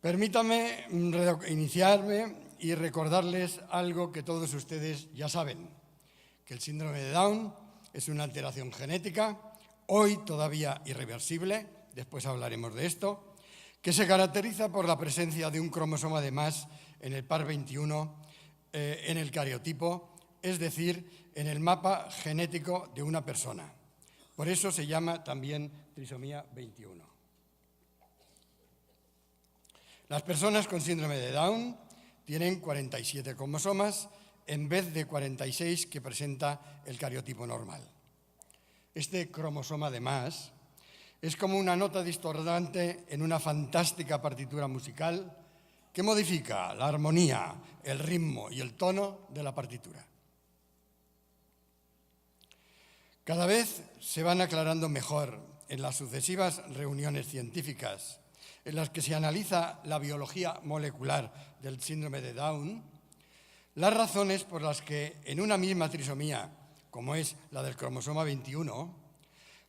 Permítanme iniciarme y recordarles algo que todos ustedes ya saben, que el síndrome de Down es una alteración genética, hoy todavía irreversible, después hablaremos de esto, que se caracteriza por la presencia de un cromosoma de más en el par 21 en el cariotipo, es decir, en el mapa genético de una persona. Por eso se llama también trisomía 21. Las personas con síndrome de Down tienen 47 cromosomas en vez de 46 que presenta el cariotipo normal. Este cromosoma de más es como una nota discordante en una fantástica partitura musical que modifica la armonía, el ritmo y el tono de la partitura. Cada vez se van aclarando mejor en las sucesivas reuniones científicas en las que se analiza la biología molecular del síndrome de Down, las razones por las que en una misma trisomía, como es la del cromosoma 21,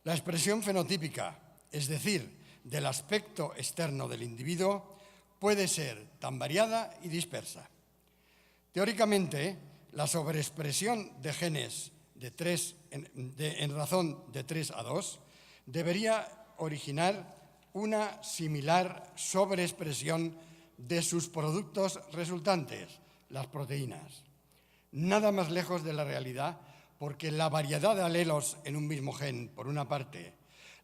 la expresión fenotípica, es decir, del aspecto externo del individuo, puede ser tan variada y dispersa. Teóricamente, la sobreexpresión de genes en razón de 3 a 2 debería originar una similar sobreexpresión de sus productos resultantes, las proteínas. Nada más lejos de la realidad, porque la variedad de alelos en un mismo gen, por una parte,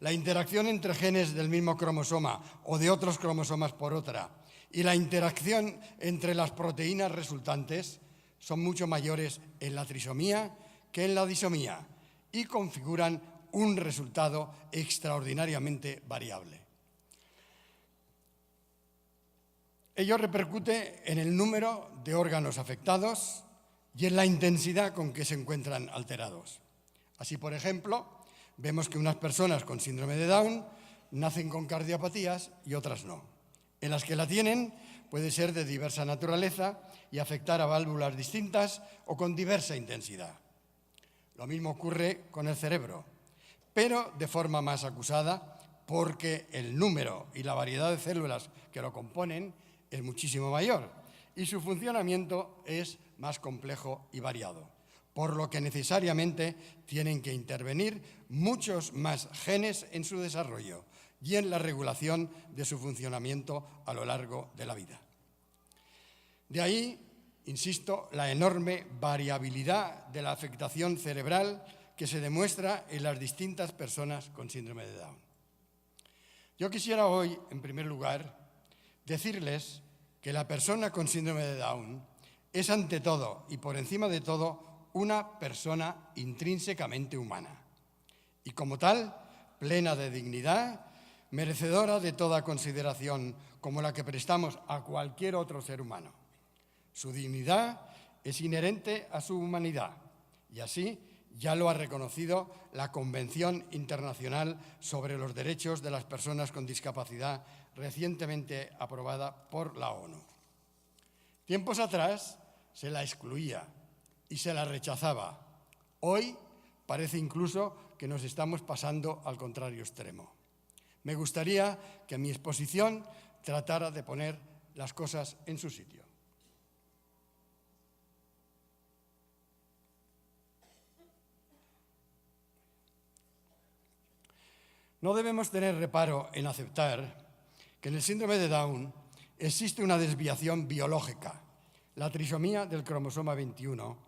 la interacción entre genes del mismo cromosoma o de otros cromosomas por otra, y la interacción entre las proteínas resultantes son mucho mayores en la trisomía que en la disomía y configuran un resultado extraordinariamente variable. Ello repercute en el número de órganos afectados y en la intensidad con que se encuentran alterados. Así, por ejemplo, vemos que unas personas con síndrome de Down nacen con cardiopatías y otras no. En las que la tienen puede ser de diversa naturaleza y afectar a válvulas distintas o con diversa intensidad. Lo mismo ocurre con el cerebro, pero de forma más acusada porque el número y la variedad de células que lo componen es muchísimo mayor y su funcionamiento es más complejo y variado, por lo que necesariamente tienen que intervenir muchos más genes en su desarrollo y en la regulación de su funcionamiento a lo largo de la vida. De ahí, insisto, la enorme variabilidad de la afectación cerebral que se demuestra en las distintas personas con síndrome de Down. Yo quisiera hoy, en primer lugar, decirles que la persona con síndrome de Down es ante todo y por encima de todo una persona intrínsecamente humana y como tal, plena de dignidad, merecedora de toda consideración como la que prestamos a cualquier otro ser humano. Su dignidad es inherente a su humanidad y así ya lo ha reconocido la Convención Internacional sobre los Derechos de las Personas con Discapacidad, recientemente aprobada por la ONU. Tiempos atrás se la excluía y se la rechazaba. Hoy parece incluso que nos estamos pasando al contrario extremo. Me gustaría que mi exposición tratara de poner las cosas en su sitio. No debemos tener reparo en aceptar que en el síndrome de Down existe una desviación biológica, la trisomía del cromosoma 21,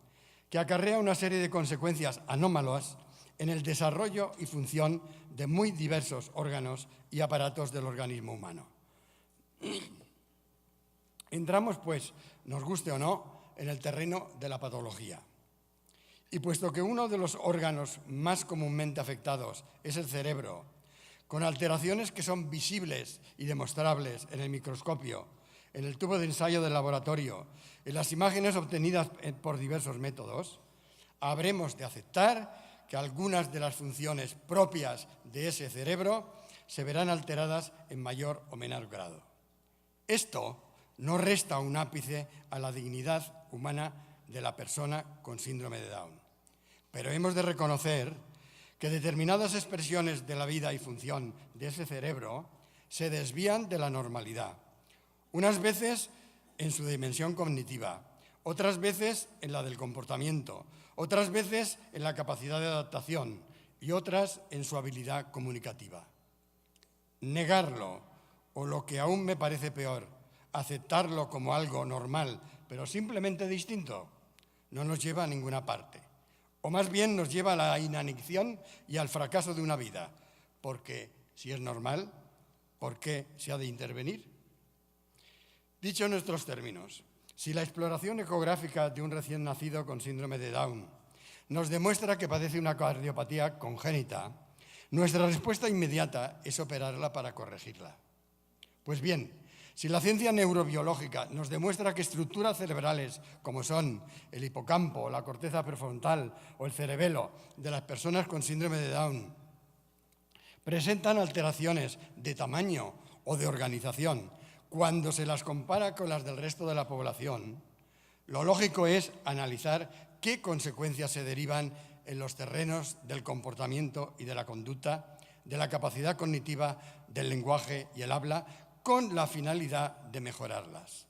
que acarrea una serie de consecuencias anómalas en el desarrollo y función de muy diversos órganos y aparatos del organismo humano. Entramos, pues, nos guste o no, en el terreno de la patología. Y puesto que uno de los órganos más comúnmente afectados es el cerebro, con alteraciones que son visibles y demostrables en el microscopio, en el tubo de ensayo del laboratorio, en las imágenes obtenidas por diversos métodos, habremos de aceptar que algunas de las funciones propias de ese cerebro se verán alteradas en mayor o menor grado. Esto no resta un ápice a la dignidad humana de la persona con síndrome de Down, pero hemos de reconocer que determinadas expresiones de la vida y función de ese cerebro se desvían de la normalidad unas veces en su dimensión cognitiva, otras veces en la del comportamiento, otras veces en la capacidad de adaptación y otras en su habilidad comunicativa. Negarlo, o lo que aún me parece peor, aceptarlo como algo normal, pero simplemente distinto, no nos lleva a ninguna parte. O más bien nos lleva a la inanición y al fracaso de una vida, porque si es normal, ¿por qué se ha de intervenir? Dicho en nuestros términos, si la exploración ecográfica de un recién nacido con síndrome de Down nos demuestra que padece una cardiopatía congénita, nuestra respuesta inmediata es operarla para corregirla. Pues bien, si la ciencia neurobiológica nos demuestra que estructuras cerebrales como son el hipocampo, la corteza prefrontal o el cerebelo de las personas con síndrome de Down presentan alteraciones de tamaño o de organización cuando se las compara con las del resto de la población, lo lógico es analizar qué consecuencias se derivan en los terrenos del comportamiento y de la conducta, de la capacidad cognitiva, del lenguaje y el habla, con la finalidad de mejorarlas.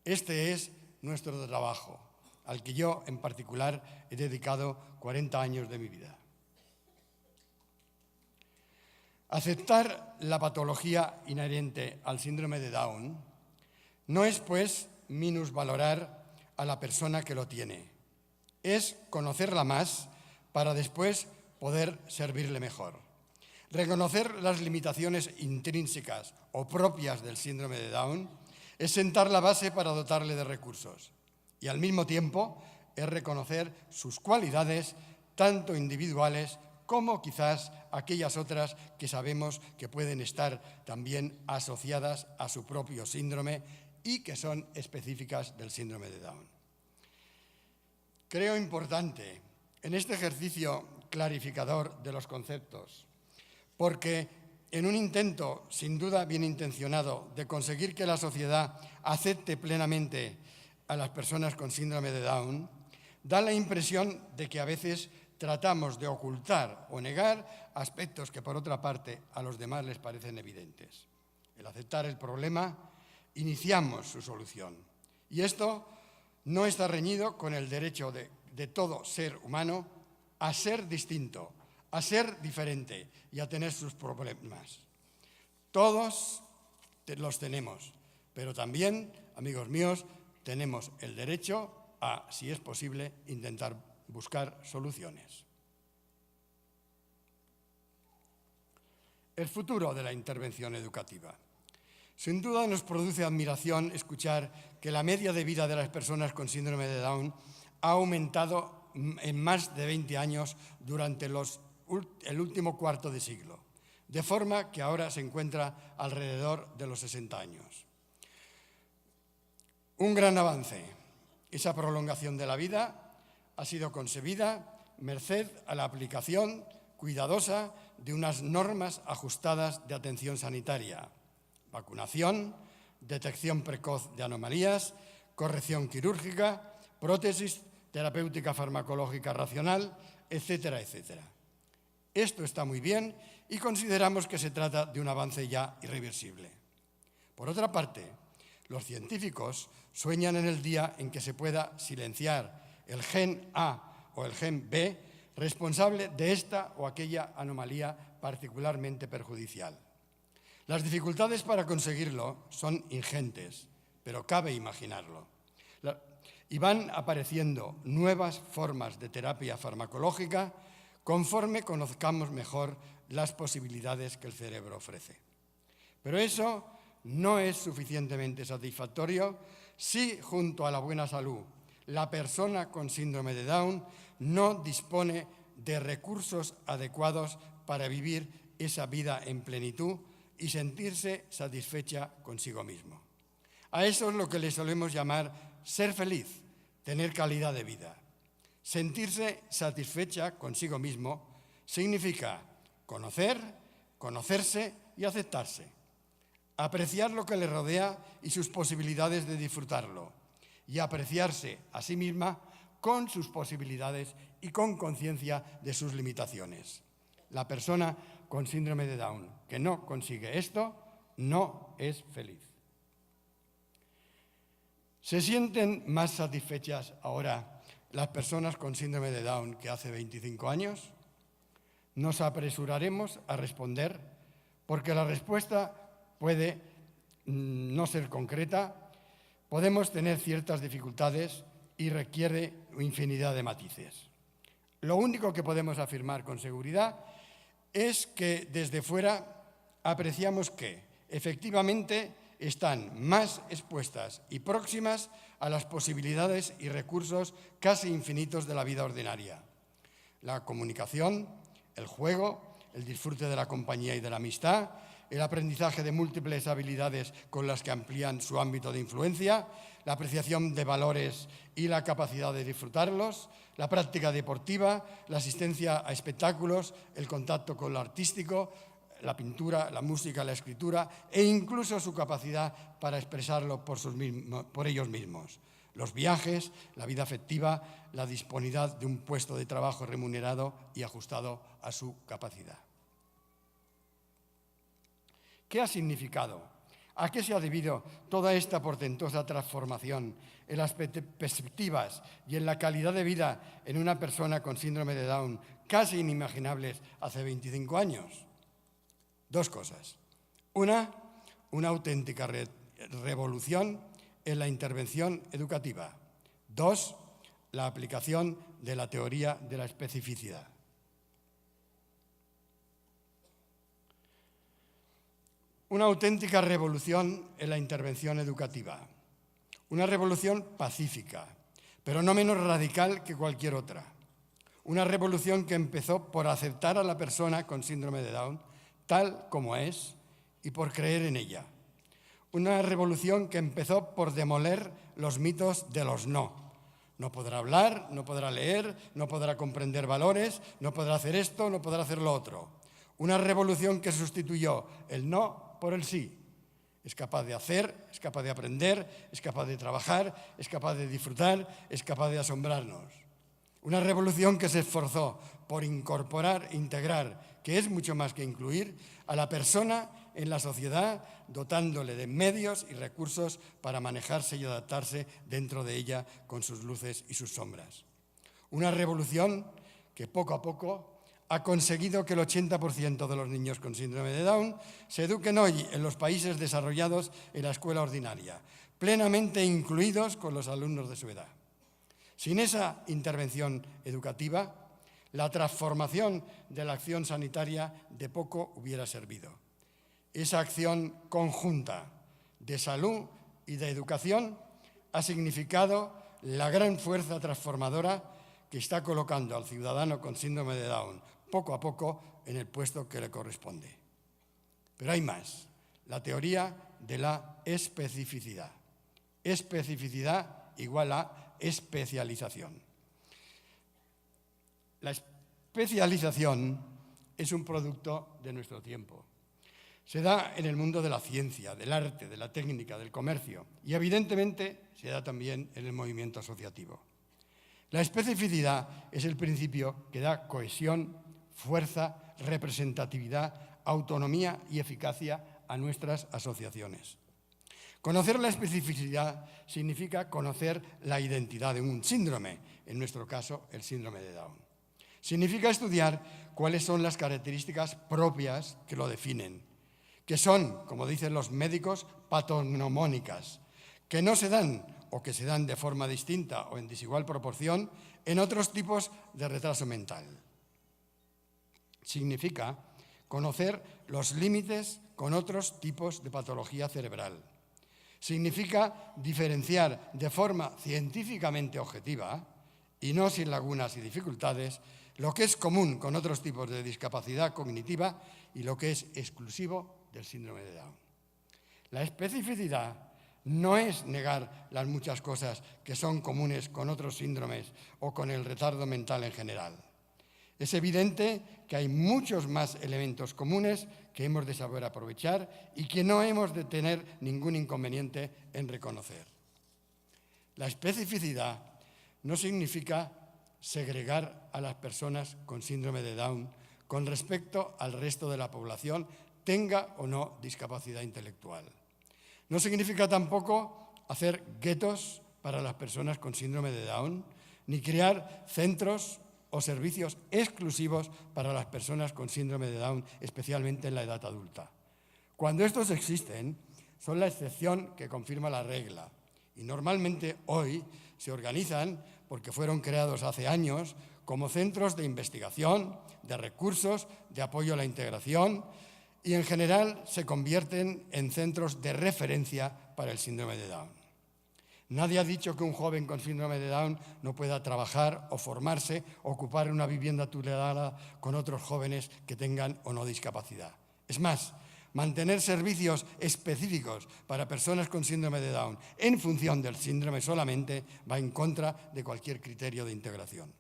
Este es nuestro trabajo, al que yo en particular he dedicado 40 años de mi vida. Aceptar la patología inherente al síndrome de Down no es, pues, minusvalorar a la persona que lo tiene. Es conocerla más para después poder servirle mejor. Reconocer las limitaciones intrínsecas o propias del síndrome de Down es sentar la base para dotarle de recursos y al mismo tiempo es reconocer sus cualidades, tanto individuales como quizás aquellas otras que sabemos que pueden estar también asociadas a su propio síndrome y que son específicas del síndrome de Down. Creo importante en este ejercicio clarificador de los conceptos, porque en un intento, sin duda bien intencionado, de conseguir que la sociedad acepte plenamente a las personas con síndrome de Down, da la impresión de que a veces tratamos de ocultar o negar aspectos que, por otra parte, a los demás les parecen evidentes. El aceptar el problema, iniciamos su solución. Y esto no está reñido con el derecho de todo ser humano a ser distinto, a ser diferente y a tener sus problemas. Todos los tenemos, pero también, amigos míos, tenemos el derecho a, si es posible, intentar buscar soluciones. El futuro de la intervención educativa. Sin duda nos produce admiración escuchar que la media de vida de las personas con síndrome de Down ha aumentado en más de 20 años durante el último cuarto de siglo, de forma que ahora se encuentra alrededor de los 60 años. Un gran avance. Esa prolongación de la vida ha sido concebida merced a la aplicación cuidadosa de unas normas ajustadas de atención sanitaria, vacunación, detección precoz de anomalías, corrección quirúrgica, prótesis terapéutica farmacológica racional, etcétera, etcétera. Esto está muy bien y consideramos que se trata de un avance ya irreversible. Por otra parte, los científicos sueñan en el día en que se pueda silenciar el gen A o el gen B responsable de esta o aquella anomalía particularmente perjudicial. Las dificultades para conseguirlo son ingentes, pero cabe imaginarlo. Y van apareciendo nuevas formas de terapia farmacológica conforme conozcamos mejor las posibilidades que el cerebro ofrece. Pero eso no es suficientemente satisfactorio si, junto a la buena salud, la persona con síndrome de Down no dispone de recursos adecuados para vivir esa vida en plenitud y sentirse satisfecha consigo mismo. A eso es lo que le solemos llamar ser feliz, tener calidad de vida. Sentirse satisfecha consigo mismo significa conocer, conocerse y aceptarse, apreciar lo que le rodea y sus posibilidades de disfrutarlo, y apreciarse a sí misma con sus posibilidades y con conciencia de sus limitaciones. La persona con síndrome de Down que no consigue esto no es feliz. ¿Se sienten más satisfechas ahora las personas con síndrome de Down que hace 25 años? Nos apresuraremos a responder porque la respuesta puede no ser concreta, podemos tener ciertas dificultades y requiere infinidad de matices. Lo único que podemos afirmar con seguridad es que desde fuera apreciamos que efectivamente están más expuestas y próximas a las posibilidades y recursos casi infinitos de la vida ordinaria. La comunicación, el juego, el disfrute de la compañía y de la amistad, el aprendizaje de múltiples habilidades con las que amplían su ámbito de influencia, la apreciación de valores y la capacidad de disfrutarlos, la práctica deportiva, la asistencia a espectáculos, el contacto con lo artístico, la pintura, la música, la escritura e incluso su capacidad para expresarlo por ellos mismos. Los viajes, la vida afectiva, la disponibilidad de un puesto de trabajo remunerado y ajustado a su capacidad. ¿Qué ha significado? ¿A qué se ha debido toda esta portentosa transformación en las perspectivas y en la calidad de vida en una persona con síndrome de Down casi inimaginables hace 25 años? Dos cosas. Una auténtica revolución en la intervención educativa. Dos, la aplicación de la teoría de la especificidad. Una auténtica revolución en la intervención educativa. Una revolución pacífica, pero no menos radical que cualquier otra. Una revolución que empezó por aceptar a la persona con síndrome de Down tal como es y por creer en ella. Una revolución que empezó por demoler los mitos de los no. No podrá hablar, no podrá leer, no podrá comprender valores, no podrá hacer esto, no podrá hacer lo otro. Una revolución que sustituyó el no por el sí. Es capaz de hacer, es capaz de aprender, es capaz de trabajar, es capaz de disfrutar, es capaz de asombrarnos. Una revolución que se esforzó por incorporar, integrar, que es mucho más que incluir, a la persona en la sociedad, dotándole de medios y recursos para manejarse y adaptarse dentro de ella con sus luces y sus sombras. Una revolución que poco a poco ha conseguido que el 80% de los niños con síndrome de Down se eduquen hoy en los países desarrollados en la escuela ordinaria, plenamente incluidos con los alumnos de su edad. Sin esa intervención educativa, la transformación de la acción sanitaria de poco hubiera servido. Esa acción conjunta de salud y de educación ha significado la gran fuerza transformadora que está colocando al ciudadano con síndrome de Down poco a poco en el puesto que le corresponde. Pero hay más, la teoría de la especificidad. Especificidad igual a especialización. La especialización es un producto de nuestro tiempo. Se da en el mundo de la ciencia, del arte, de la técnica, del comercio y evidentemente se da también en el movimiento asociativo. La especificidad es el principio que da cohesión, fuerza, representatividad, autonomía y eficacia a nuestras asociaciones. Conocer la especificidad significa conocer la identidad de un síndrome, en nuestro caso el síndrome de Down. Significa estudiar cuáles son las características propias que lo definen, que son, como dicen los médicos, patognomónicas, que no se dan o que se dan de forma distinta o en desigual proporción en otros tipos de retraso mental. Significa conocer los límites con otros tipos de patología cerebral. Significa diferenciar de forma científicamente objetiva y no sin lagunas y dificultades lo que es común con otros tipos de discapacidad cognitiva y lo que es exclusivo del síndrome de Down. La especificidad no es negar las muchas cosas que son comunes con otros síndromes o con el retardo mental en general. Es evidente que hay muchos más elementos comunes que hemos de saber aprovechar y que no hemos de tener ningún inconveniente en reconocer. La especificidad no significa segregar a las personas con síndrome de Down con respecto al resto de la población, tenga o no discapacidad intelectual. No significa tampoco hacer guetos para las personas con síndrome de Down, ni crear centros o servicios exclusivos para las personas con síndrome de Down, especialmente en la edad adulta. Cuando estos existen, son la excepción que confirma la regla y normalmente hoy se organizan porque fueron creados hace años como centros de investigación, de recursos, de apoyo a la integración y en general se convierten en centros de referencia para el síndrome de Down. Nadie ha dicho que un joven con síndrome de Down no pueda trabajar o formarse o ocupar una vivienda tutelada con otros jóvenes que tengan o no discapacidad. Es más, mantener servicios específicos para personas con síndrome de Down en función del síndrome solamente va en contra de cualquier criterio de integración.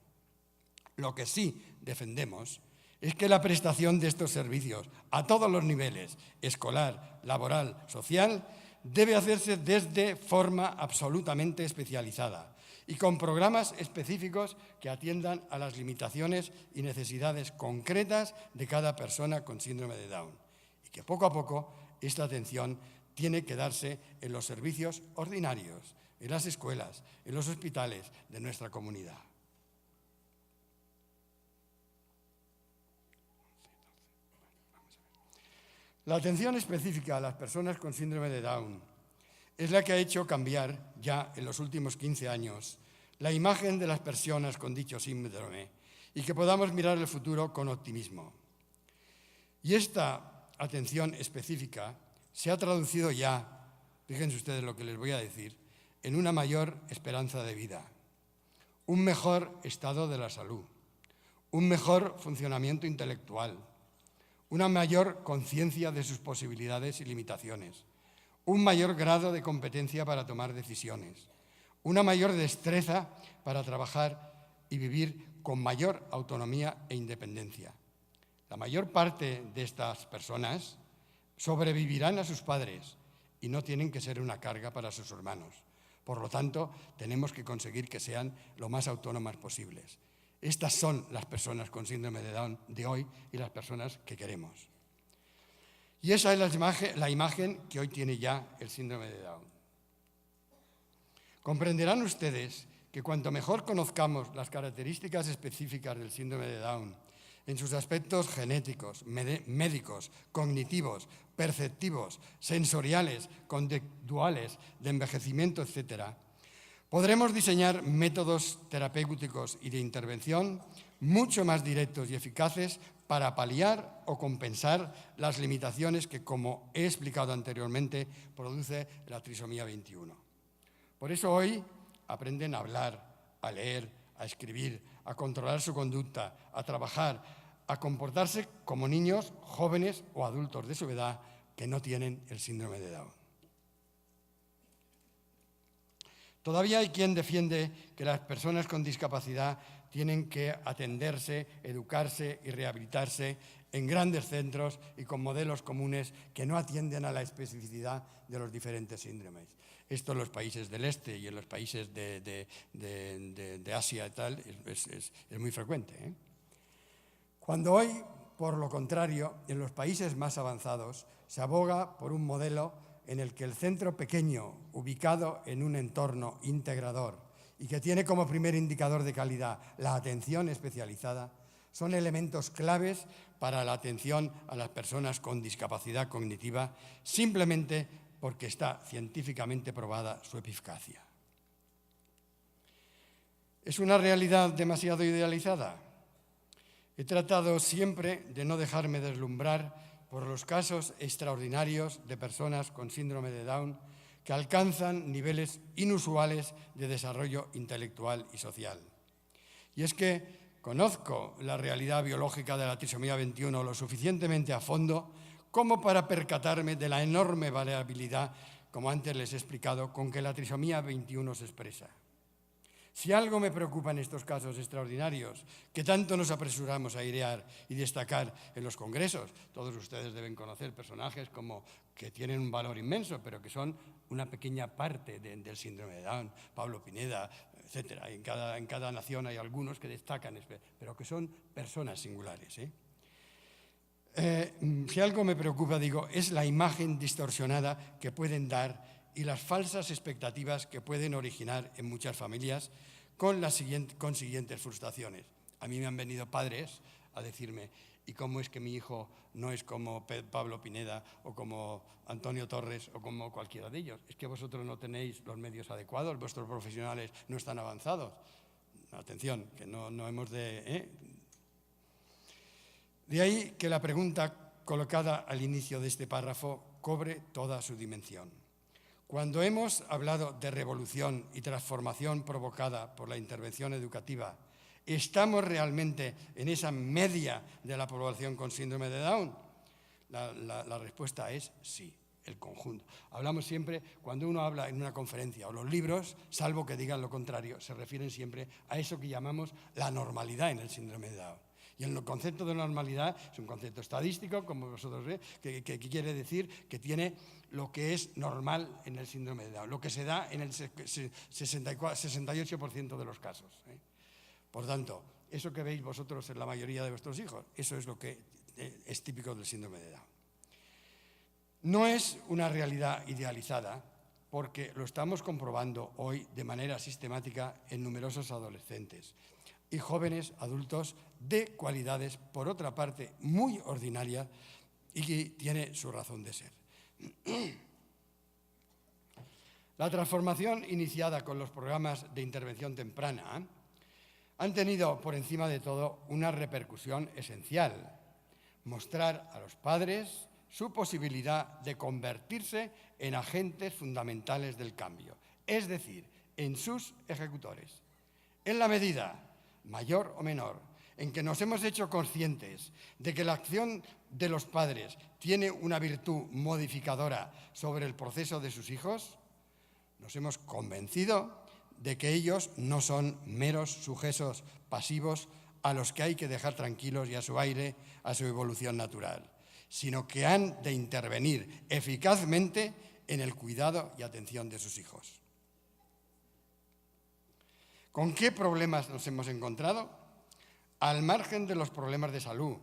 Lo que sí defendemos es que la prestación de estos servicios a todos los niveles, escolar, laboral, social, debe hacerse desde forma absolutamente especializada y con programas específicos que atiendan a las limitaciones y necesidades concretas de cada persona con síndrome de Down. Y que poco a poco esta atención tiene que darse en los servicios ordinarios, en las escuelas, en los hospitales de nuestra comunidad. La atención específica a las personas con síndrome de Down es la que ha hecho cambiar ya en los últimos 15 años la imagen de las personas con dicho síndrome y que podamos mirar el futuro con optimismo. Y esta atención específica se ha traducido ya, fíjense ustedes lo que les voy a decir, en una mayor esperanza de vida, un mejor estado de la salud, un mejor funcionamiento intelectual, una mayor conciencia de sus posibilidades y limitaciones, un mayor grado de competencia para tomar decisiones, una mayor destreza para trabajar y vivir con mayor autonomía e independencia. La mayor parte de estas personas sobrevivirán a sus padres y no tienen que ser una carga para sus hermanos. Por lo tanto, tenemos que conseguir que sean lo más autónomas posibles. Estas son las personas con síndrome de Down de hoy y las personas que queremos. Y esa es la imagen que hoy tiene ya el síndrome de Down. Comprenderán ustedes que cuanto mejor conozcamos las características específicas del síndrome de Down, en sus aspectos genéticos, médicos, cognitivos, perceptivos, sensoriales, conductuales, de envejecimiento, etc., podremos diseñar métodos terapéuticos y de intervención mucho más directos y eficaces para paliar o compensar las limitaciones que, como he explicado anteriormente, produce la trisomía 21. Por eso hoy aprenden a hablar, a leer, a escribir, a controlar su conducta, a trabajar, a comportarse como niños, jóvenes o adultos de su edad que no tienen el síndrome de Down. Todavía hay quien defiende que las personas con discapacidad tienen que atenderse, educarse y rehabilitarse en grandes centros y con modelos comunes que no atienden a la especificidad de los diferentes síndromes. Esto en los países del este y en los países de Asia y tal es muy frecuente, ¿eh? Cuando hoy, por lo contrario, en los países más avanzados se aboga por un modelo en el que el centro pequeño, ubicado en un entorno integrador y que tiene como primer indicador de calidad la atención especializada, son elementos claves para la atención a las personas con discapacidad cognitiva, simplemente porque está científicamente probada su eficacia. ¿Es una realidad demasiado idealizada? He tratado siempre de no dejarme deslumbrar por los casos extraordinarios de personas con síndrome de Down que alcanzan niveles inusuales de desarrollo intelectual y social. Y es que conozco la realidad biológica de la trisomía 21 lo suficientemente a fondo como para percatarme de la enorme variabilidad, como antes les he explicado, con que la trisomía 21 se expresa. Si algo me preocupa en estos casos extraordinarios, que tanto nos apresuramos a airear y destacar en los congresos, todos ustedes deben conocer personajes como que tienen un valor inmenso, pero que son una pequeña parte del síndrome de Down, Pablo Pineda, etc. En cada nación hay algunos que destacan, pero que son personas singulares, ¿eh? Si algo me preocupa, digo, es la imagen distorsionada que pueden dar y las falsas expectativas que pueden originar en muchas familias con siguientes frustraciones. A mí me han venido padres a decirme: ¿y cómo es que mi hijo no es como Pablo Pineda o como Antonio Torres o como cualquiera de ellos? Es que vosotros no tenéis los medios adecuados, vuestros profesionales no están avanzados. Atención, que no hemos de... De ahí que la pregunta colocada al inicio de este párrafo cobre toda su dimensión. Cuando hemos hablado de revolución y transformación provocada por la intervención educativa, ¿estamos realmente en esa media de la población con síndrome de Down? La respuesta es sí, el conjunto. Hablamos siempre, cuando uno habla en una conferencia o los libros, salvo que digan lo contrario, se refieren siempre a eso que llamamos la normalidad en el síndrome de Down. Y el concepto de normalidad es un concepto estadístico, como vosotros veis, que quiere decir que tiene lo que es normal en el síndrome de Down, lo que se da en el 68% de los casos. Por tanto, eso que veis vosotros en la mayoría de vuestros hijos, eso es lo que es típico del síndrome de Down. No es una realidad idealizada, porque lo estamos comprobando hoy de manera sistemática en numerosos adolescentes y jóvenes adultos de cualidades, por otra parte, muy ordinarias y que tiene su razón de ser. La transformación iniciada con los programas de intervención temprana han tenido, por encima de todo, una repercusión esencial: mostrar a los padres su posibilidad de convertirse en agentes fundamentales del cambio, es decir, en sus ejecutores. En la medida, mayor o menor, en que nos hemos hecho conscientes de que la acción de los padres tiene una virtud modificadora sobre el proceso de sus hijos, nos hemos convencido de que ellos no son meros sujetos pasivos a los que hay que dejar tranquilos y a su aire, a su evolución natural, sino que han de intervenir eficazmente en el cuidado y atención de sus hijos. ¿Con qué problemas nos hemos encontrado? Al margen de los problemas de salud,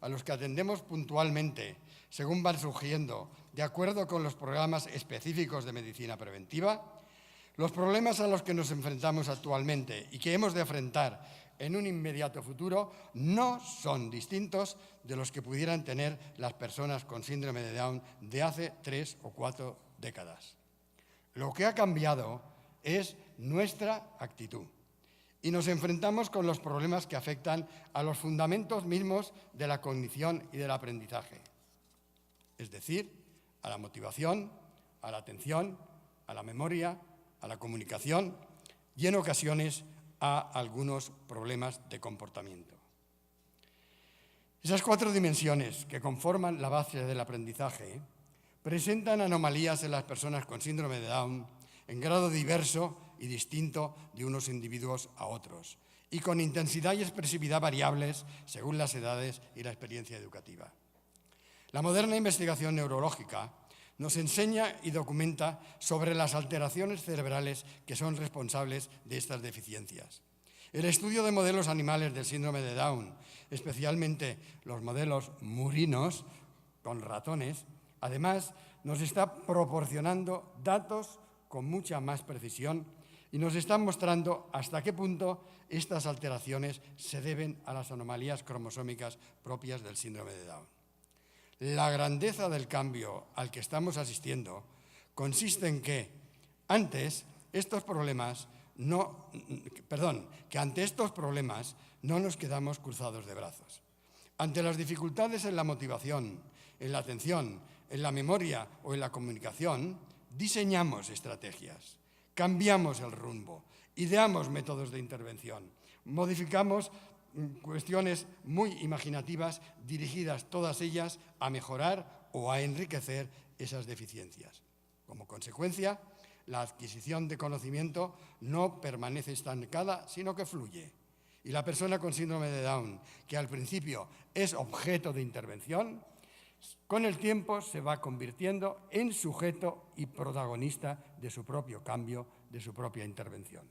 a los que atendemos puntualmente, según van surgiendo, de acuerdo con los programas específicos de medicina preventiva, los problemas a los que nos enfrentamos actualmente y que hemos de afrontar en un inmediato futuro no son distintos de los que pudieran tener las personas con síndrome de Down de hace 3 o 4 décadas. Lo que ha cambiado es nuestra actitud y nos enfrentamos con los problemas que afectan a los fundamentos mismos de la cognición y del aprendizaje, es decir, a la motivación, a la atención, a la memoria, a la comunicación y en ocasiones a algunos problemas de comportamiento. Esas 4 dimensiones que conforman la base del aprendizaje presentan anomalías en las personas con síndrome de Down en grado diverso y distinto de unos individuos a otros, y con intensidad y expresividad variables según las edades y la experiencia educativa. La moderna investigación neurológica nos enseña y documenta sobre las alteraciones cerebrales que son responsables de estas deficiencias. El estudio de modelos animales del síndrome de Down, especialmente los modelos murinos con ratones, además nos está proporcionando datos con mucha más precisión y nos están mostrando hasta qué punto estas alteraciones se deben a las anomalías cromosómicas propias del síndrome de Down. La grandeza del cambio al que estamos asistiendo consiste en que ante estos problemas no nos quedamos cruzados de brazos. Ante las dificultades en la motivación, en la atención, en la memoria o en la comunicación, diseñamos estrategias, cambiamos el rumbo, ideamos métodos de intervención, modificamos cuestiones muy imaginativas dirigidas todas ellas a mejorar o a enriquecer esas deficiencias. Como consecuencia, la adquisición de conocimiento no permanece estancada, sino que fluye. Y la persona con síndrome de Down, que al principio es objeto de intervención, con el tiempo se va convirtiendo en sujeto y protagonista de su propio cambio, de su propia intervención.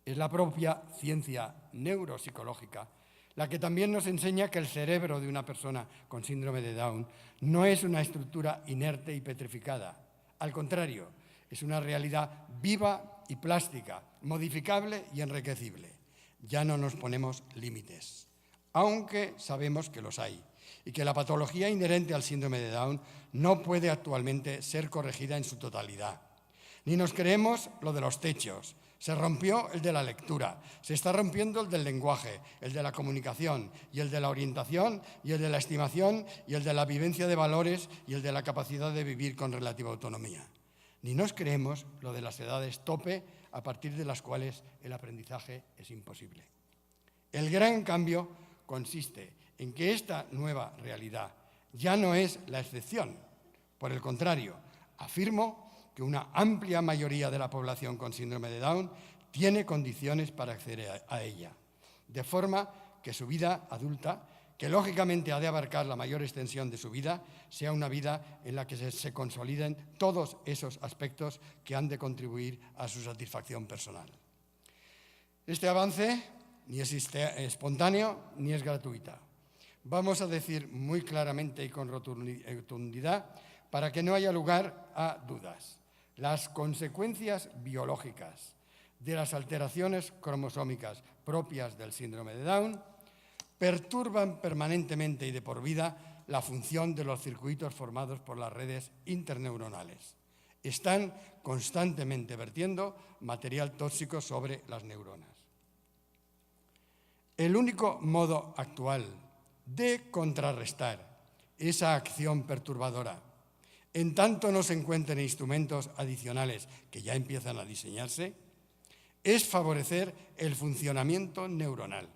Es la propia ciencia neuropsicológica la que también nos enseña que el cerebro de una persona con síndrome de Down no es una estructura inerte y petrificada. Al contrario, es una realidad viva y plástica, modificable y enriquecible. Ya no nos ponemos límites, aunque sabemos que los hay, y que la patología inherente al síndrome de Down no puede actualmente ser corregida en su totalidad. Ni nos creemos lo de los techos. Se rompió el de la lectura, se está rompiendo el del lenguaje, el de la comunicación, y el de la orientación, y el de la estimación, y el de la vivencia de valores, y el de la capacidad de vivir con relativa autonomía. Ni nos creemos lo de las edades tope a partir de las cuales el aprendizaje es imposible. El gran cambio consiste en que esta nueva realidad ya no es la excepción. Por el contrario, afirmo que una amplia mayoría de la población con síndrome de Down tiene condiciones para acceder a ella, de forma que su vida adulta, que lógicamente ha de abarcar la mayor extensión de su vida, sea una vida en la que se consoliden todos esos aspectos que han de contribuir a su satisfacción personal. Este avance ni es espontáneo ni es gratuita. Vamos a decir muy claramente y con rotundidad, para que no haya lugar a dudas, las consecuencias biológicas de las alteraciones cromosómicas propias del síndrome de Down perturban permanentemente y de por vida la función de los circuitos formados por las redes interneuronales. Están constantemente vertiendo material tóxico sobre las neuronas. El único modo actual de contrarrestar esa acción perturbadora, en tanto no se encuentren instrumentos adicionales que ya empiezan a diseñarse, es favorecer el funcionamiento neuronal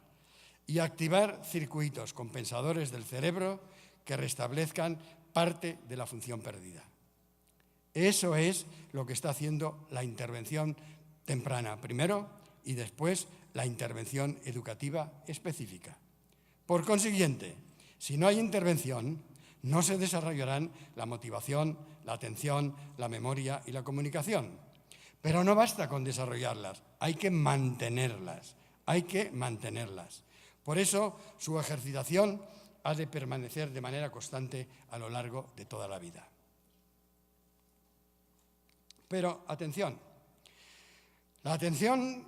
y activar circuitos compensadores del cerebro que restablezcan parte de la función perdida. Eso es lo que está haciendo la intervención temprana primero y después la intervención educativa específica. Por consiguiente, si no hay intervención, no se desarrollarán la motivación, la atención, la memoria y la comunicación. Pero no basta con desarrollarlas, hay que mantenerlas, Por eso, su ejercitación ha de permanecer de manera constante a lo largo de toda la vida. Pero, atención, la atención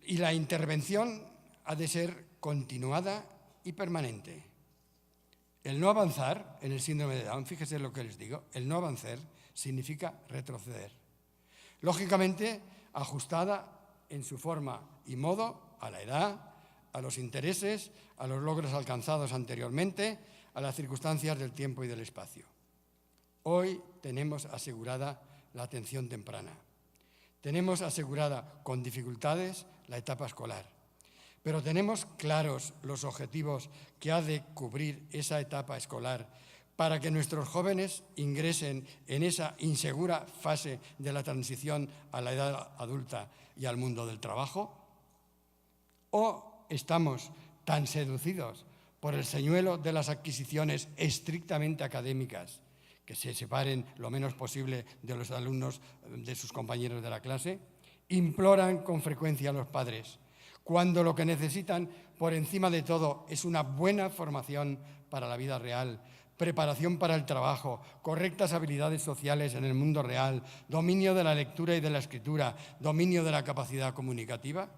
y la intervención ha de ser continuada y permanente. El no avanzar en el síndrome de Down, fíjese lo que les digo, el no avanzar significa retroceder. Lógicamente, ajustada en su forma y modo a la edad, a los intereses, a los logros alcanzados anteriormente, a las circunstancias del tiempo y del espacio. Hoy tenemos asegurada la atención temprana. Tenemos asegurada con dificultades la etapa escolar, pero tenemos claros los objetivos que ha de cubrir esa etapa escolar para que nuestros jóvenes ingresen en esa insegura fase de la transición a la edad adulta y al mundo del trabajo. ¿O estamos tan seducidos por el señuelo de las adquisiciones estrictamente académicas que se separen lo menos posible de los alumnos de sus compañeros de la clase? Imploran con frecuencia a los padres, cuando lo que necesitan por encima de todo es una buena formación para la vida real, preparación para el trabajo, correctas habilidades sociales en el mundo real, dominio de la lectura y de la escritura, dominio de la capacidad comunicativa.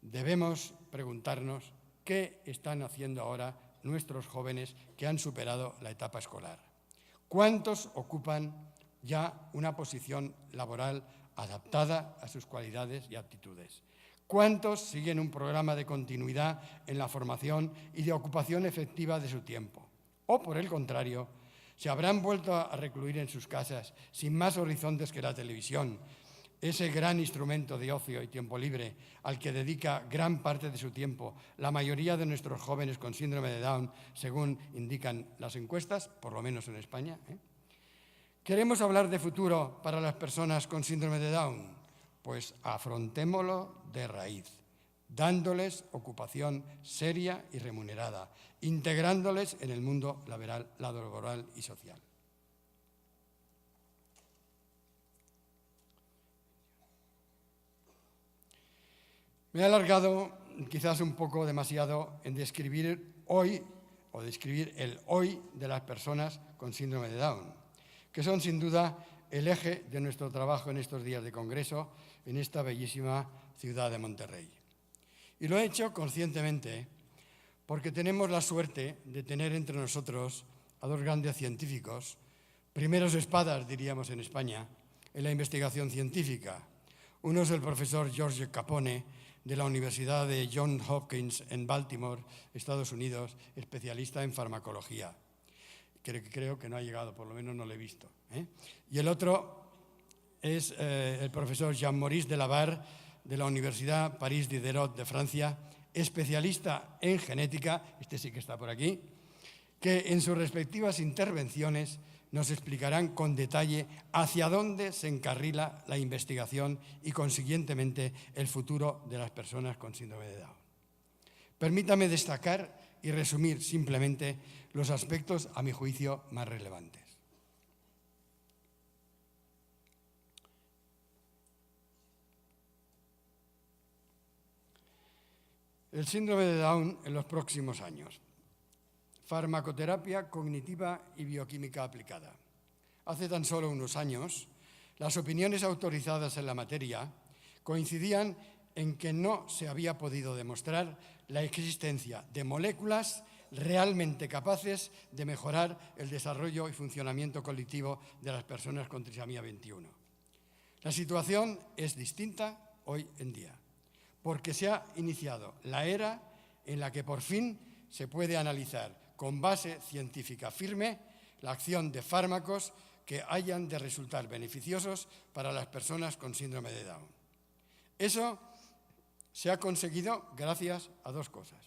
Debemos preguntarnos qué están haciendo ahora nuestros jóvenes que han superado la etapa escolar. ¿Cuántos ocupan ya una posición laboral adaptada a sus cualidades y aptitudes? ¿Cuántos siguen un programa de continuidad en la formación y de ocupación efectiva de su tiempo? O, por el contrario, se habrán vuelto a recluir en sus casas sin más horizontes que la televisión, ese gran instrumento de ocio y tiempo libre al que dedica gran parte de su tiempo la mayoría de nuestros jóvenes con síndrome de Down, según indican las encuestas, por lo menos en España. ¿Queremos hablar de futuro para las personas con síndrome de Down? Pues afrontémoslo de raíz, dándoles ocupación seria y remunerada, integrándoles en el mundo laboral y social. Me he alargado quizás un poco demasiado en describir hoy o describir el hoy de las personas con síndrome de Down, que son sin duda el eje de nuestro trabajo en estos días de congreso en esta bellísima ciudad de Monterrey. Y lo he hecho conscientemente porque tenemos la suerte de tener entre nosotros a dos grandes científicos, primeros espadas, diríamos en España, en la investigación científica. Uno es el profesor George Capone, de la Universidad de Johns Hopkins en Baltimore, Estados Unidos, especialista en farmacología. Creo que no ha llegado, por lo menos no lo he visto. Y el otro es el profesor Jean-Maurice Delabarre, de la Universidad París Diderot de Francia, especialista en genética, este sí que está por aquí, que en sus respectivas intervenciones nos explicarán con detalle hacia dónde se encarrila la investigación y, consiguientemente, el futuro de las personas con síndrome de Down. Permítame destacar y resumir simplemente los aspectos, a mi juicio, más relevantes. El síndrome de Down en los próximos años. Farmacoterapia cognitiva y bioquímica aplicada. Hace tan solo unos años, las opiniones autorizadas en la materia coincidían en que no se había podido demostrar la existencia de moléculas realmente capaces de mejorar el desarrollo y funcionamiento cognitivo de las personas con trisomía 21. La situación es distinta hoy en día, porque se ha iniciado la era en la que por fin se puede analizar con base científica firme la acción de fármacos que hayan de resultar beneficiosos para las personas con síndrome de Down. Eso se ha conseguido gracias a dos cosas.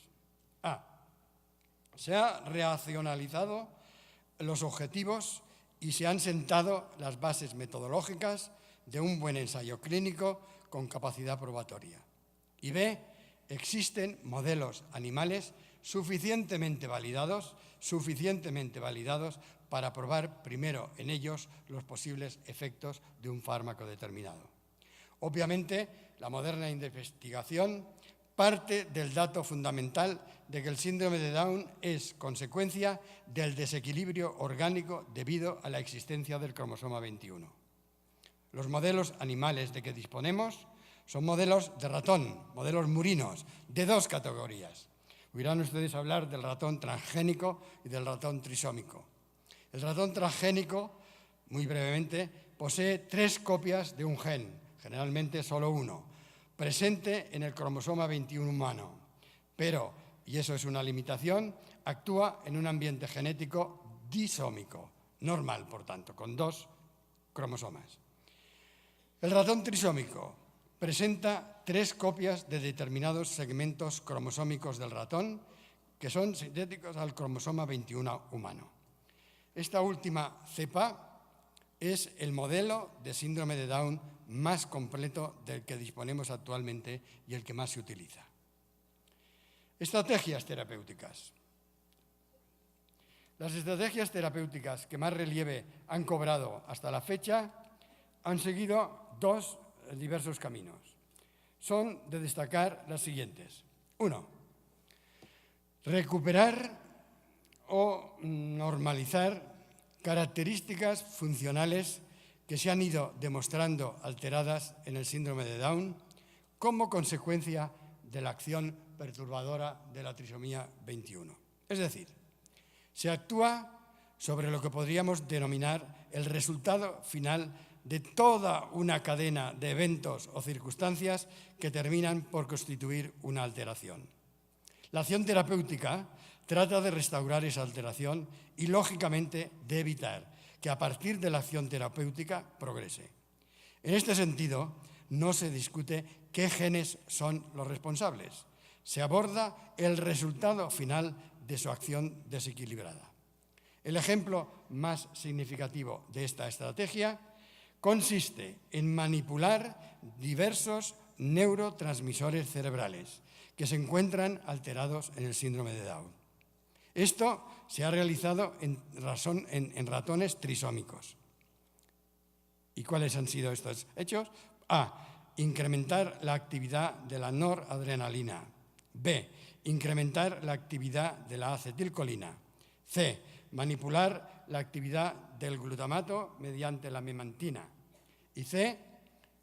Se ha racionalizado los objetivos y se han sentado las bases metodológicas de un buen ensayo clínico con capacidad probatoria. Y B, existen modelos animales suficientemente validados para probar primero en ellos los posibles efectos de un fármaco determinado. Obviamente, la moderna investigación parte del dato fundamental de que el síndrome de Down es consecuencia del desequilibrio orgánico debido a la existencia del cromosoma 21. Los modelos animales de que disponemos son modelos de ratón, modelos murinos, de dos categorías. Oirán ustedes hablar del ratón transgénico y del ratón trisómico. El ratón transgénico, muy brevemente, posee 3 copias de un gen, generalmente solo uno, presente en el cromosoma 21 humano, pero, y eso es una limitación, actúa en un ambiente genético disómico, normal, por tanto, con 2 cromosomas. El ratón trisómico presenta 3 copias de determinados segmentos cromosómicos del ratón que son sintéticos al cromosoma 21 humano. Esta última cepa es el modelo de síndrome de Down más completo del que disponemos actualmente y el que más se utiliza. Estrategias terapéuticas. Las estrategias terapéuticas que más relieve han cobrado hasta la fecha han seguido 2 diversos caminos. Son de destacar las siguientes. 1. Recuperar o normalizar características funcionales que se han ido demostrando alteradas en el síndrome de Down como consecuencia de la acción perturbadora de la trisomía 21. Es decir, se actúa sobre lo que podríamos denominar el resultado final de toda una cadena de eventos o circunstancias que terminan por constituir una alteración. La acción terapéutica trata de restaurar esa alteración y, lógicamente, de evitar que a partir de la acción terapéutica progrese. En este sentido, no se discute qué genes son los responsables. Se aborda el resultado final de su acción desequilibrada. El ejemplo más significativo de esta estrategia consiste en manipular diversos neurotransmisores cerebrales que se encuentran alterados en el síndrome de Down. Esto se ha realizado en ratones trisómicos. ¿Y cuáles han sido estos hechos? Incrementar la actividad de la noradrenalina, B. Incrementar la actividad de la acetilcolina. C. Manipular la actividad del glutamato mediante la memantina. Y C.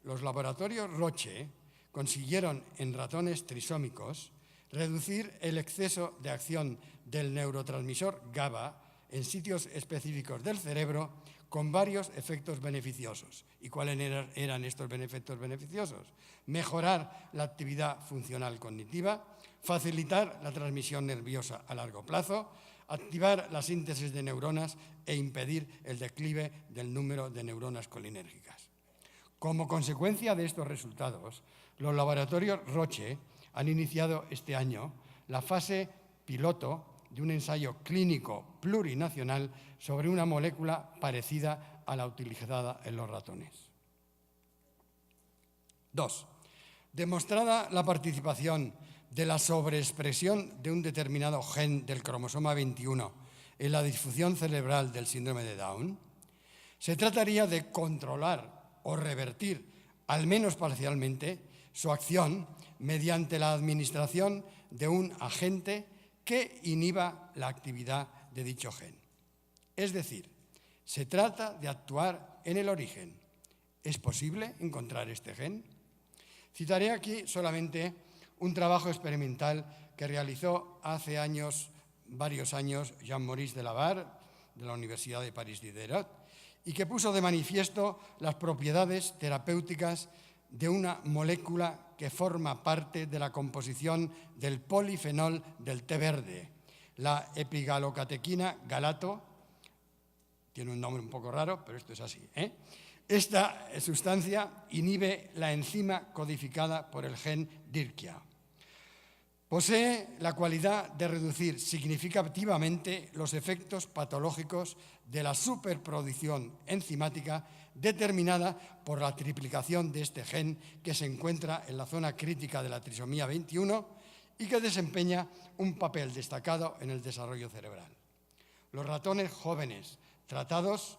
Los laboratorios Roche consiguieron en ratones trisómicos reducir el exceso de acción del neurotransmisor GABA en sitios específicos del cerebro con varios efectos beneficiosos. ¿Y cuáles eran estos efectos beneficiosos? Mejorar la actividad funcional cognitiva, facilitar la transmisión nerviosa a largo plazo, activar la síntesis de neuronas e impedir el declive del número de neuronas colinérgicas. Como consecuencia de estos resultados, los laboratorios Roche han iniciado este año la fase piloto de un ensayo clínico plurinacional sobre una molécula parecida a la utilizada en los ratones. 2. Demostrada la participación de la sobreexpresión de un determinado gen del cromosoma 21 en la difusión cerebral del síndrome de Down, se trataría de controlar o revertir, al menos parcialmente, su acción mediante la administración de un agente que inhiba la actividad de dicho gen. Es decir, se trata de actuar en el origen. ¿Es posible encontrar este gen? Citaré aquí solamente un trabajo experimental que realizó hace varios años Jean-Maurice Delabarre, de la Universidad de París-Diderot, y que puso de manifiesto las propiedades terapéuticas de una molécula que forma parte de la composición del polifenol del té verde, la epigalocatequina galato. Tiene un nombre un poco raro, pero esto es así. Esta sustancia inhibe la enzima codificada por el gen DIRCIA. Posee la cualidad de reducir significativamente los efectos patológicos de la superproducción enzimática determinada por la triplicación de este gen que se encuentra en la zona crítica de la trisomía 21 y que desempeña un papel destacado en el desarrollo cerebral. Los ratones jóvenes tratados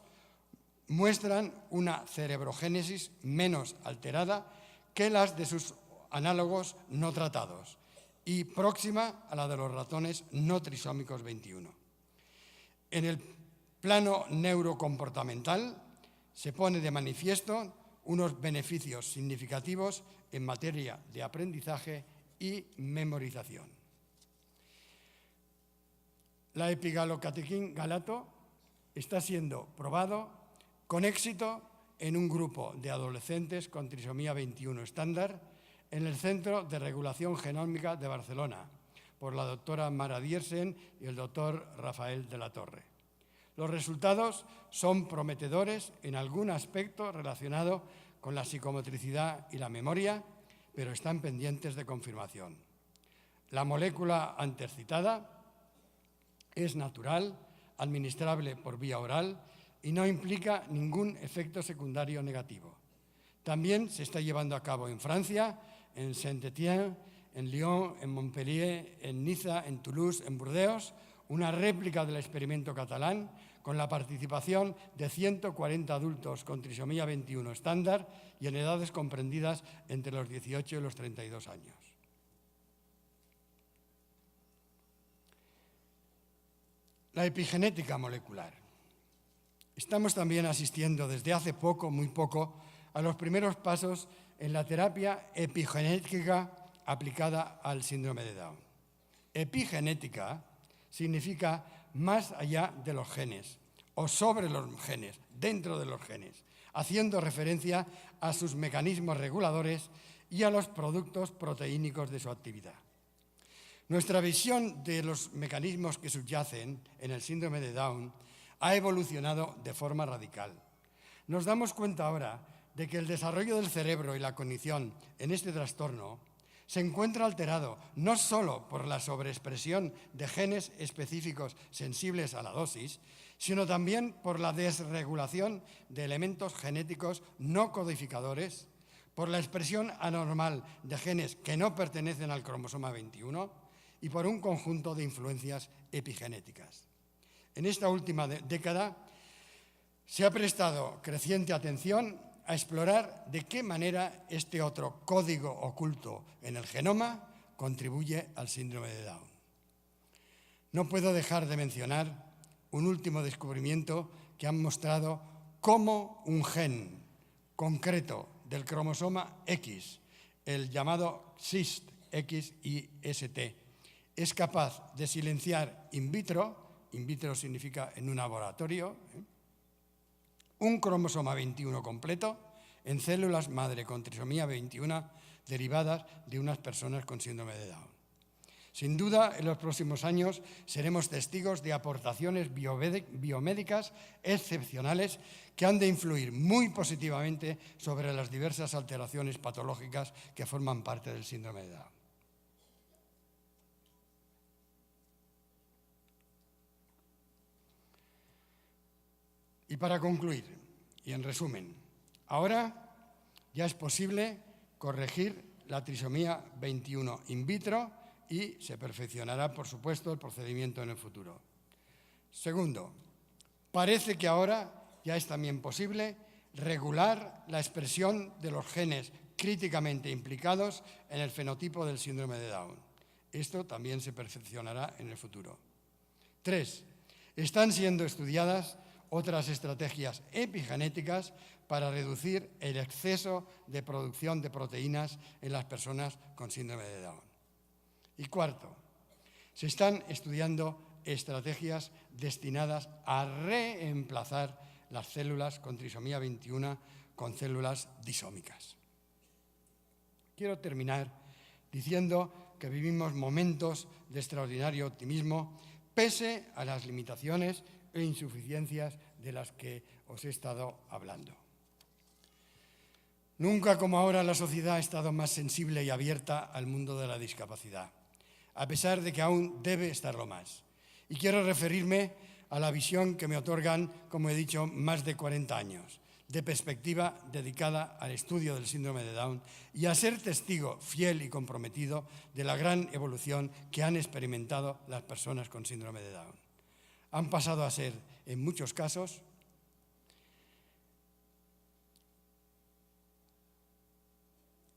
muestran una cerebrogénesis menos alterada que las de sus análogos no tratados y próxima a la de los ratones no trisómicos 21. En el plano neurocomportamental se pone de manifiesto unos beneficios significativos en materia de aprendizaje y memorización. La epigalocatequina galato está siendo probado con éxito en un grupo de adolescentes con trisomía 21 estándar en el Centro de Regulación Genómica de Barcelona, por la doctora Mara Diersen y el doctor Rafael de la Torre. Los resultados son prometedores en algún aspecto relacionado con la psicomotricidad y la memoria, pero están pendientes de confirmación. La molécula antes citada es natural, administrable por vía oral y no implica ningún efecto secundario negativo. También se está llevando a cabo en Francia, en Saint-Étienne, en Lyon, en Montpellier, en Niza, en Toulouse, en Burdeos, una réplica del experimento catalán con la participación de 140 adultos con trisomía 21 estándar y en edades comprendidas entre los 18 y los 32 años. La epigenética molecular. Estamos también asistiendo desde hace poco, muy poco, a los primeros pasos en la terapia epigenética aplicada al síndrome de Down. Epigenética significa más allá de los genes o sobre los genes, dentro de los genes, haciendo referencia a sus mecanismos reguladores y a los productos proteínicos de su actividad. Nuestra visión de los mecanismos que subyacen en el síndrome de Down ha evolucionado de forma radical. Nos damos cuenta ahora de que el desarrollo del cerebro y la cognición en este trastorno se encuentra alterado no solo por la sobreexpresión de genes específicos sensibles a la dosis, sino también por la desregulación de elementos genéticos no codificadores, por la expresión anormal de genes que no pertenecen al cromosoma 21 y por un conjunto de influencias epigenéticas. En esta última década se ha prestado creciente atención a explorar de qué manera este otro código oculto en el genoma contribuye al síndrome de Down. No puedo dejar de mencionar un último descubrimiento que han mostrado cómo un gen concreto del cromosoma X, el llamado XIST, XIST, es capaz de silenciar in vitro significa en un laboratorio, un cromosoma 21 completo en células madre con trisomía 21 derivadas de unas personas con síndrome de Down. Sin duda, en los próximos años seremos testigos de aportaciones biomédicas excepcionales que han de influir muy positivamente sobre las diversas alteraciones patológicas que forman parte del síndrome de Down. Y para concluir, y en resumen, ahora ya es posible corregir la trisomía 21 in vitro y se perfeccionará, por supuesto, el procedimiento en el futuro. Segundo, parece que ahora ya es también posible regular la expresión de los genes críticamente implicados en el fenotipo del síndrome de Down. Esto también se perfeccionará en el futuro. 3. Están siendo estudiadas otras estrategias epigenéticas para reducir el exceso de producción de proteínas en las personas con síndrome de Down. Y cuarto, se están estudiando estrategias destinadas a reemplazar las células con trisomía 21 con células disómicas. Quiero terminar diciendo que vivimos momentos de extraordinario optimismo pese a las limitaciones e insuficiencias de las que os he estado hablando. Nunca como ahora la sociedad ha estado más sensible y abierta al mundo de la discapacidad, a pesar de que aún debe estarlo más. Y quiero referirme a la visión que me otorgan, como he dicho, más de 40 años, de perspectiva dedicada al estudio del síndrome de Down y a ser testigo fiel y comprometido de la gran evolución que han experimentado las personas con síndrome de Down. Han pasado a ser, en muchos casos,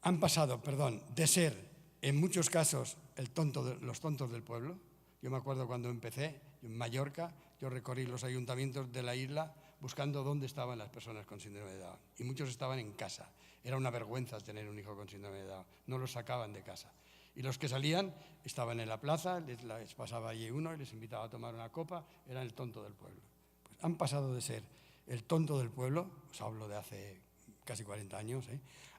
de ser, en muchos casos, los tontos del pueblo. Yo me acuerdo cuando empecé en Mallorca, yo recorrí los ayuntamientos de la isla buscando dónde estaban las personas con síndrome de Down. Y muchos estaban en casa. Era una vergüenza tener un hijo con síndrome de Down. No los sacaban de casa. Y los que salían estaban en la plaza, les pasaba allí uno y les invitaba a tomar una copa, eran el tonto del pueblo. Pues han pasado de ser el tonto del pueblo, os hablo de hace casi 40 años,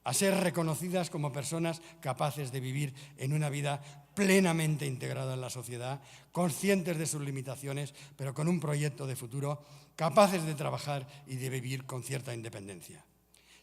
a ser reconocidas como personas capaces de vivir en una vida plenamente integrada en la sociedad, conscientes de sus limitaciones, pero con un proyecto de futuro, capaces de trabajar y de vivir con cierta independencia.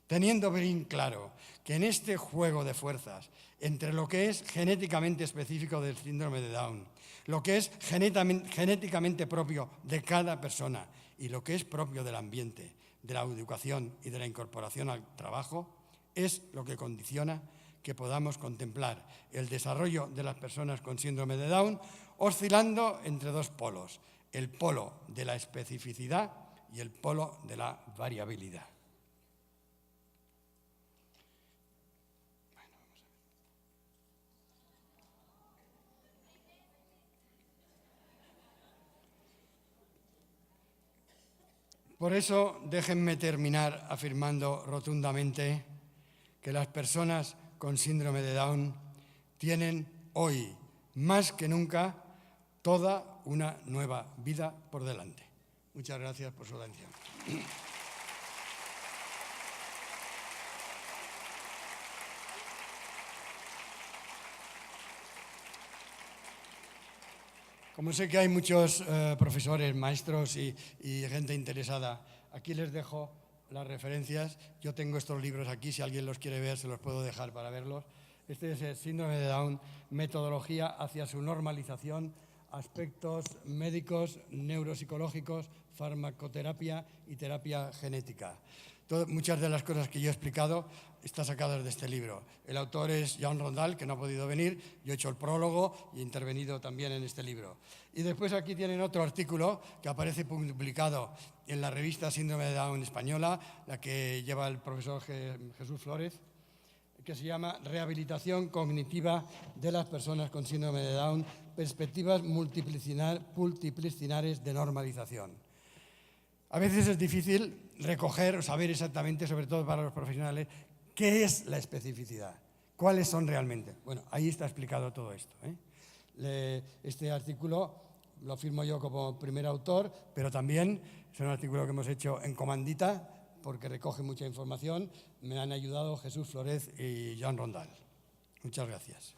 Teniendo bien claro que en este juego de fuerzas entre lo que es genéticamente específico del síndrome de Down, lo que es genéticamente propio de cada persona y lo que es propio del ambiente, de la educación y de la incorporación al trabajo, es lo que condiciona que podamos contemplar el desarrollo de las personas con síndrome de Down oscilando entre dos polos, el polo de la especificidad y el polo de la variabilidad. Por eso, déjenme terminar afirmando rotundamente que las personas con síndrome de Down tienen hoy, más que nunca, toda una nueva vida por delante. Muchas gracias por su atención. Como sé que hay muchos profesores, maestros y gente interesada, aquí les dejo las referencias. Yo tengo estos libros aquí, si alguien los quiere ver se los puedo dejar para verlos. Este es el síndrome de Down, metodología hacia su normalización, aspectos médicos, neuropsicológicos, farmacoterapia y terapia genética. Muchas de las cosas que yo he explicado están sacadas de este libro. El autor es Joan Rondal, que no ha podido venir. Yo he hecho el prólogo y he intervenido también en este libro. Y después aquí tienen otro artículo que aparece publicado en la revista Síndrome de Down Española, la que lleva el profesor Jesús Flores, que se llama Rehabilitación cognitiva de las personas con síndrome de Down, perspectivas multidisciplinares de normalización. A veces es difícil recoger o saber exactamente, sobre todo para los profesionales, qué es la especificidad, cuáles son realmente. Bueno, ahí está explicado todo esto, Este artículo lo firmo yo como primer autor, pero también es un artículo que hemos hecho en comandita, porque recoge mucha información. Me han ayudado Jesús Flórez y Joan Rondal. Muchas gracias.